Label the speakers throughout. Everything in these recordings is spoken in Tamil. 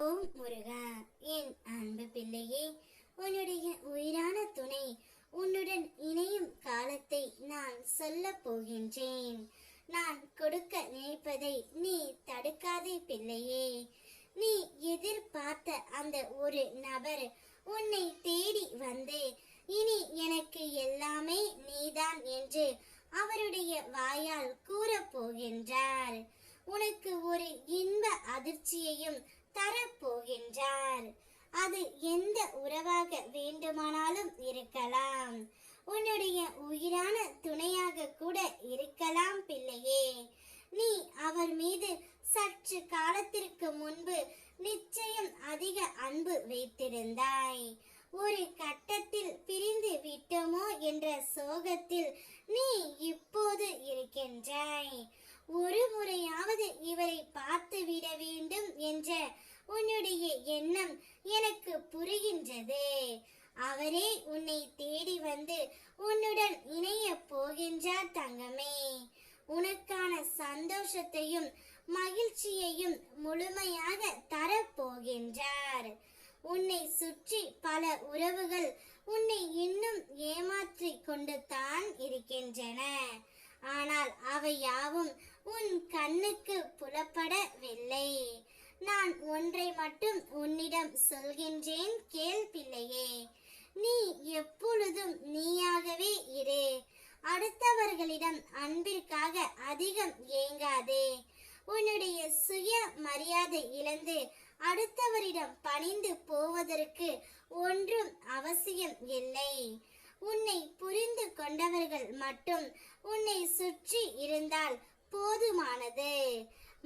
Speaker 1: ஓம் முருகா, என் அன்பு பிள்ளையே, உன்னுடைய உயிரான துணை உன்னுடன் இணையும் காலத்தை நான் சொல்ல போகின்றேன். நான் கொடுக்க நினைப்பதை நீ தடுக்காதே பிள்ளையே. நீ எதிர்பார்த்த அந்த ஒரு நபர் உன்னை தேடி வந்து இனி எனக்கு எல்லாமே நீதான் என்று அவருடைய வாயால் கூறப் போகின்றார். உனக்கு ஒரு இன்ப அதிர்ச்சியையும் தரப்போகின்றார். அது எந்த உறவாக வேண்டுமானாலும் இருக்கலாம். உன்னுடைய உயிரான துணையாக கூட இருக்கலாம் பிள்ளையே. நீ அவர் மீது சற்று காலத்திற்கு முன்பு நிச்சயம் அதிக அன்பு வைத்திருந்தாய். ஒரு கட்டத்தில் பிரிந்து விட்டோமோ என்ற சோகத்தில் நீ இப்போது இருக்கின்றாய். ஒரு முறையாவது இவரை பார்த்து விட வேண்டும் என்ற உன்னுடைய எண்ணம் எனக்கு புரிகின்றது. அவரே உன்னை தேடி வந்து உன்னுடன் இணைய போகின்றார் தங்கமே. உனக்கான சந்தோஷத்தையும் மகிழ்ச்சியையும் முழுமையாக தரப்போகின்றார். உன்னை சுற்றி பல உறவுகள் உன்னை இன்னும் ஏமாற்றி கொண்டு தான் இருக்கின்றன. ஆனால் அவை யாவும் உன் கண்ணுக்கு புலப்படவில்லை. நான் ஒன்றை மட்டும் உன்னிடம் சொல்கின்றேன், கேள் பிள்ளையே. நீ எப்பொழுதும் நீயாகவே இரு. அடுத்தவர்களிடம் அன்பிற்காக அதிகம் ஏங்காதே. உன்னுடைய சுய மரியாதை இழந்து அடுத்தவரிடம் பணிந்து போவதற்கு ஒன்றும் அவசியம் இல்லை. உன்னை புரிந்து கொண்டவர்கள் மட்டும் உன்னை சுற்றி இருந்தால் போதுமானது.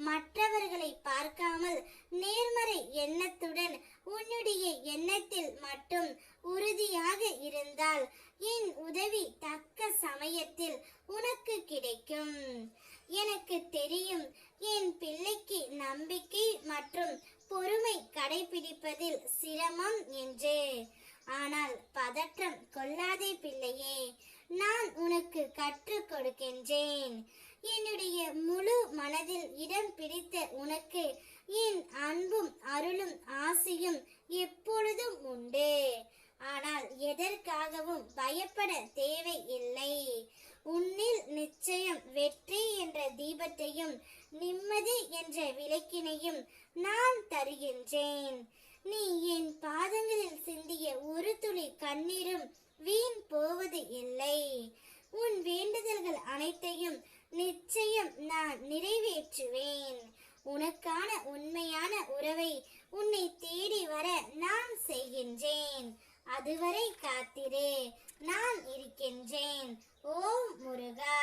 Speaker 1: மற்றவர்களை பார்க்காமல் நேர்மறை எண்ணத்துடன் உன்னுடைய எண்ணத்தில் மட்டும் உறுதியாக இருந்தால் என் உதவி தக்க சமயத்தில் உனக்கு கிடைக்கும். எனக்கு தெரியும், என் பிள்ளைக்கு நம்பிக்கை மற்றும் பொறுமை கடைபிடிப்பதில் சிரமம் என்று. ஆனால் பதற்றம் கொள்ளாதே பிள்ளையே. நான் உனக்கு கற்றுக் கொடுக்கின்றேன். என்னுடைய முழு மனதில் இடம் பிடித்த உனக்கு என் அன்பும் அருளும் ஆசையும் எப்பொழுதும் உண்டு. ஆனால் எதற்காகவும் பயப்பட தேவை இல்லை. உன்னில் நிச்சயம் வெற்றி என்ற தீபத்தையும் நிம்மதி என்ற விளக்கினையும் நான் தருகின்றேன். நீ என் பாதங்களில் சிந்திய ஒரு துளி கண்ணீரும் வீண் போவது இல்லை. உன் வேண்டுதல்கள் அனைத்தையும் நிச்சயம் நான் நிறைவேற்றுவேன். உனக்கான உண்மையான உறவை உன்னை தேடி வர நான் செய்கின்றேன். அதுவரை காத்திரு, நான் இருக்கின்றேன். ஓம் முருகா.